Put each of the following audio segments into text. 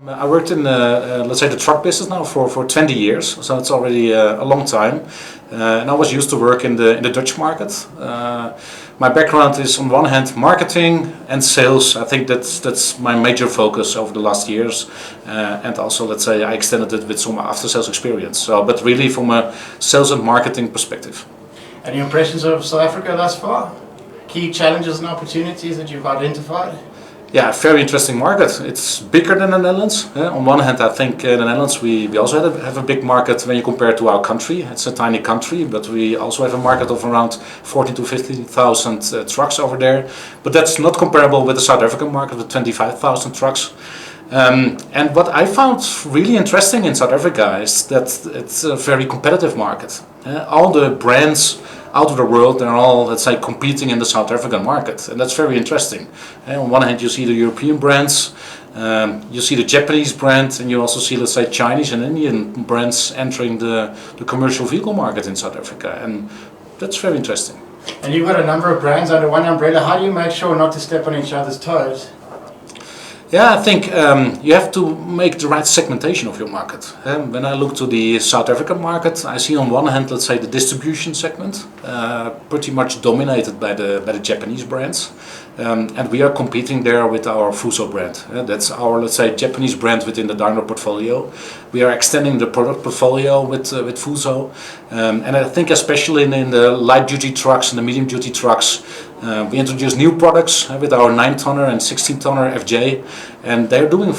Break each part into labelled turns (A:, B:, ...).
A: I worked in, let's say, the truck business now for 20 years, so it's already a long time. And I was used to work in the Dutch market. My background is on one hand marketing and sales. I think that's my major focus over the last years. And also, let's say, I extended it with some after-sales experience. So, but really from a sales and marketing perspective.
B: Any impressions of South Africa thus far? Key challenges and opportunities that you've identified?
A: Yeah, very interesting market. It's bigger than the Netherlands. On one hand, I think the Netherlands, we also have a big market when you compare to our country. It's a tiny country, but we also have a market of around 40 to 50,000 trucks over there. But that's not comparable with the South African market with 25,000 trucks. And what I found really interesting in South Africa is that it's a very competitive market. All the brands out of the world, they're all, let's say, competing in the South African market, and that's very interesting. On one hand, you see the European brands, you see the Japanese brand, and you also see, let's say, Chinese and Indian brands entering the commercial vehicle market in South Africa, and that's very interesting.
B: And you've got a number of brands under one umbrella. How do you make sure not to step on each other's toes?
A: Yeah, I think you have to make the right segmentation of your market. When I look to the South African market, I see on one hand, let's say, the distribution segment, pretty much dominated by the Japanese brands. And we are competing there with our Fuso brand. That's our, let's say, Japanese brand within the Daimler portfolio. We are extending the product portfolio with Fuso. And I think especially in the light duty trucks and the medium duty trucks, we introduced new products with our 9-tonner and 16-tonner FJ, and they're doing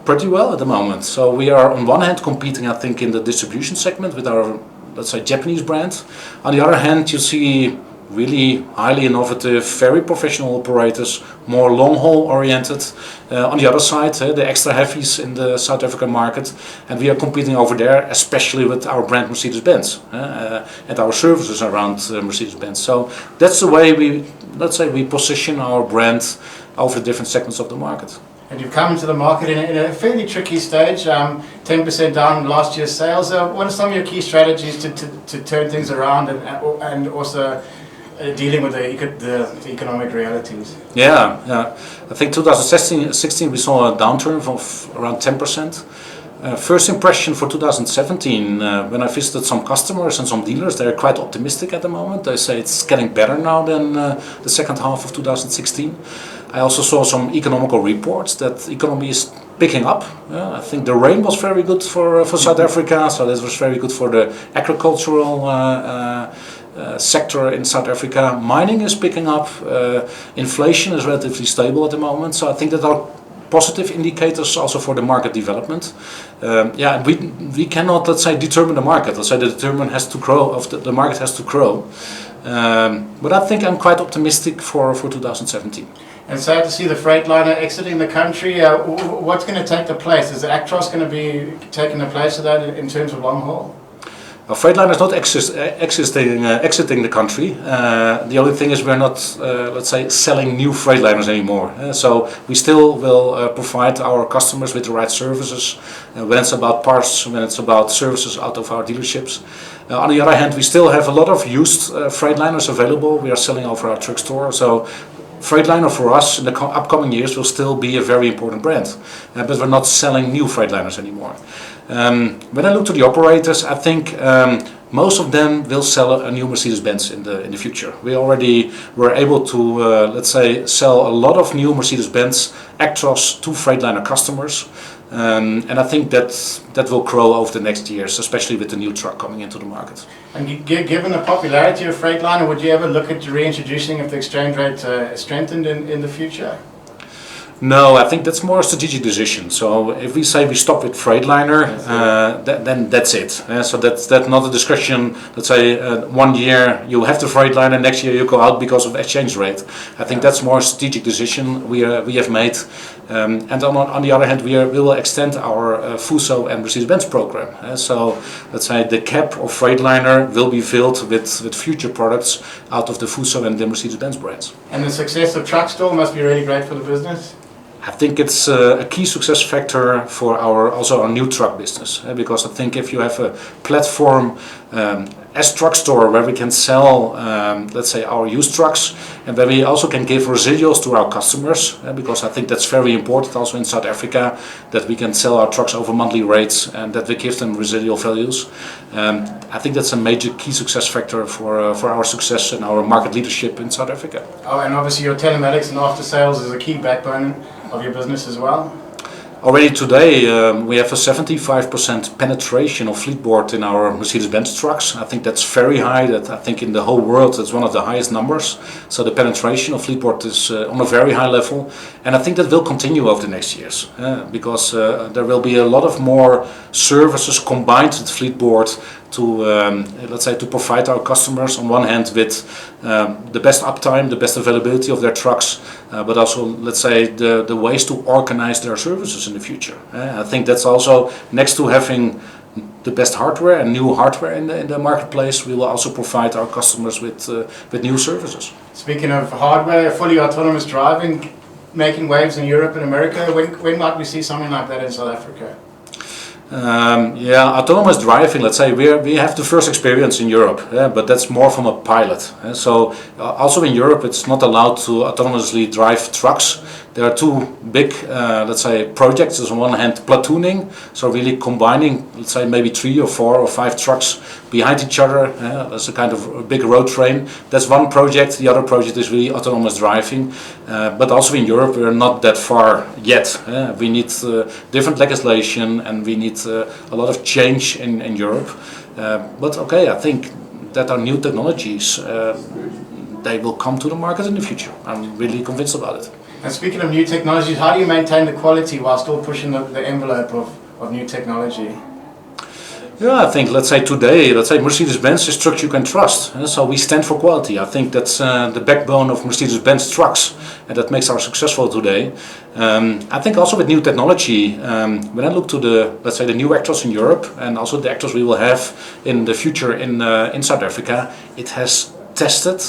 A: pretty well at the moment. So we are on one hand competing, I think, in the distribution segment with our, let's say, Japanese brand. On the other hand, you see really highly innovative, very professional operators, more long-haul oriented. On the other side, the extra heavies in the South African market, and we are competing over there, especially with our brand Mercedes Benz and our services around Mercedes Benz. So that's the way we, let's say, we position our brand over the different segments of the market.
B: And you've come into the market in a fairly tricky stage, 10% down last year's sales. What are some of your key strategies to turn things around and also dealing with the economic realities?
A: Yeah. I think 2016 we saw a downturn of around 10%. First impression for 2017, when I visited some customers and some dealers, they're quite optimistic at the moment. They say it's getting better now than the second half of 2016. I also saw some economical reports that the economy is picking up. I think the rain was very good for South Africa, so that was very good for the agricultural sector in South Africa. Mining is picking up. Inflation is relatively stable at the moment, so I think that are positive indicators also for the market development. Yeah, we cannot, let's say, determine the market. Let's say the market has to grow. But I think I'm quite optimistic for 2017.
B: And sad to see the Freightliner exiting the country. What's going to take the place? Is Actros going to be taking the place of that in terms of long haul?
A: Freightliner is not exiting the country. The only thing is we're not, let's say, selling new Freightliners anymore. So we still will provide our customers with the right services when it's about parts, when it's about services out of our dealerships. On the other hand, we still have a lot of used Freightliners available. We are selling over our truck store. So Freightliner for us in the upcoming years will still be a very important brand, but we're not selling new Freightliners anymore. When I look to the operators, I think most of them will sell a new Mercedes Benz in the future. We already were able to, let's say, sell a lot of new Mercedes Benz Actros to Freightliner customers. And I think that will grow over the next years, especially with the new truck coming into the market.
B: And given the popularity of Freightliner, would you ever look at reintroducing if the exchange rate strengthened in the future?
A: No, I think that's more a strategic decision. So if we say we stop with Freightliner, then that's it. So that's not a discussion. Let's say 1 year you have the Freightliner, next year you go out because of exchange rate. I think that's more a strategic decision we have made. And on the other hand, we will extend our Fuso and Mercedes-Benz program. So let's say the cap of Freightliner will be filled with future products out of the Fuso and the Mercedes-Benz brands.
B: And the success of Truckstore must be really great for the business?
A: I think it's a key success factor for our new truck business, because I think if you have a platform truck store where we can sell, let's say, our used trucks, and where we also can give residuals to our customers, because I think that's very important also in South Africa, that we can sell our trucks over monthly rates and that we give them residual values. I think that's a major key success factor for our success and our market leadership in South Africa.
B: Oh, and obviously your telematics and after sales is a key backbone of your business as well.
A: Already today, we have a 75% penetration of Fleetboard in our Mercedes Benz trucks. I think that's very high. That I think in the whole world that's one of the highest numbers. So the penetration of Fleetboard is on a very high level, and I think that will continue over the next years, because there will be a lot of more services combined with Fleetboard to let's say to provide our customers on one hand with the best uptime, the best availability of their trucks, but also, let's say, the ways to organize their services in the future. I think that's also, next to having the best hardware and new hardware in the marketplace, we will also provide our customers with new services.
B: Speaking of hardware, fully autonomous driving making waves in Europe and America. When might we see something like that in South Africa?
A: Yeah, autonomous driving, let's say, we have the first experience in Europe, but that's more from a pilot. So also in Europe it's not allowed to autonomously drive trucks. There are two big, let's say, projects. There's on one hand platooning, so really combining, let's say, maybe 3 or 4 or 5 trucks behind each other as a kind of a big road train. That's one project. The other project is really autonomous driving. But also in Europe we're not that far yet. We need different legislation, and we need a lot of change in Europe. But okay, I think that our new technologies, they will come to the market in the future. I'm really convinced about it.
B: And speaking of new technologies, how do you maintain the quality while still pushing the envelope of new technology?
A: Yeah, I think, let's say today, Mercedes-Benz is trucks you can trust. So we stand for quality. I think that's the backbone of Mercedes-Benz trucks, and that makes us successful today. I think also with new technology, when I look to let's say the new actors in Europe, and also the actors we will have in the future in South Africa, it has tested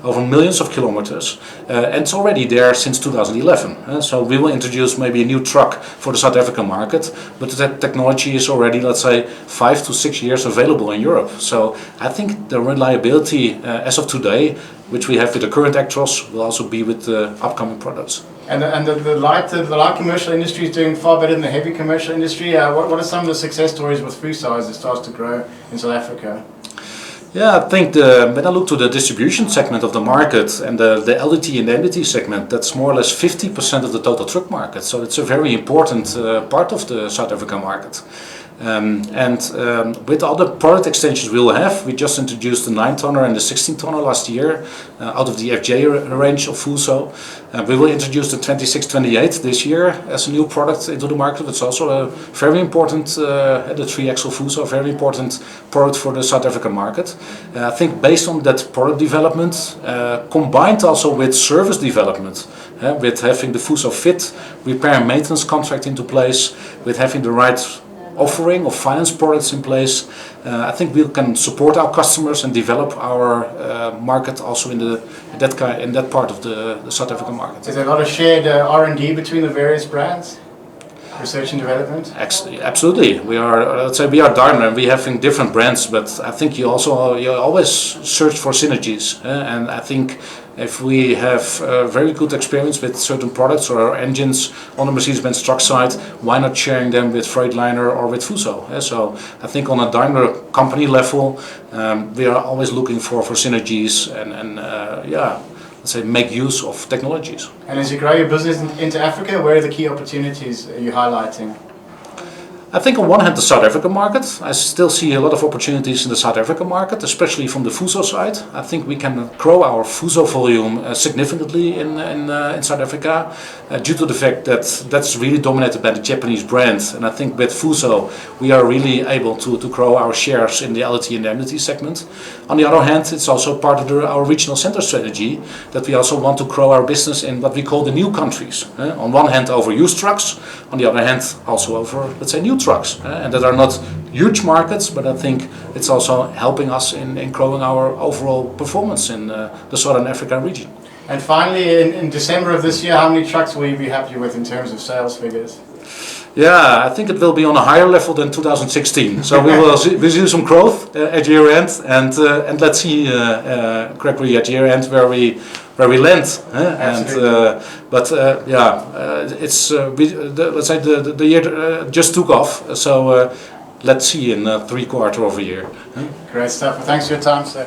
A: over millions of kilometers, and it's already there since 2011. So we will introduce maybe a new truck for the South African market, but that technology is already, let's say, 5 to 6 years available in Europe. So I think the reliability as of today, which we have with the current actors, will also be with the upcoming products.
B: And the light commercial industry is doing far better than the heavy commercial industry. What are some of the success stories with Fuso as it starts to grow in South Africa?
A: Yeah, I think when I look to the distribution segment of the market and the LDT and the MDT segment, that's more or less 50% of the total truck market. So it's a very important part of the South African market. With all the product extensions we will have, we just introduced the 9-tonner and the 16-tonner last year out of the FJ range of Fuso. We will introduce the 2628 this year as a new product into the market. It's also a very important, the 3-axle Fuso, a very important product for the South African market. I think based on that product development, combined also with service development, with having the Fuso Fit repair and maintenance contract into place, with having the right offering of finance products in place, I think we can support our customers and develop our market also in that part of the South African market.
B: Is there a lot of shared R&D between the various brands? Research and development?
A: Absolutely. We are, let's say, we are Daimler and we have different brands, but I think you always search for synergies. And I think if we have very good experience with certain products or engines on the Mercedes-Benz truck side, why not sharing them with Freightliner or with Fuso? So I think on a Daimler company level, we are always looking for synergies and let's say make use of technologies.
B: And as you grow your business into Africa, where are the key opportunities are you highlighting?
A: I think on one hand the South African market, I still see a lot of opportunities in the South African market, especially from the Fuso side. I think we can grow our Fuso volume significantly in South Africa due to the fact that that's really dominated by the Japanese brand. And I think with Fuso we are really able to grow our shares in the LT and the MDT segment. On the other hand, it's also part of our regional center strategy that we also want to grow our business in what we call the new countries. On one hand over used trucks, on the other hand also over, let's say, new trucks, and that are not huge markets, but I think it's also helping us in growing our overall performance in the Southern African region.
B: And finally, in December of this year, how many trucks will you be happy with in terms of sales figures?
A: Yeah, I think it will be on a higher level than 2016. So we see some growth at year end, and let's see, Gregory, at year end where we land. It's let's say the year just took off. So let's see in 3/4 of a year.
B: Great stuff. Well, thanks for your time, sir.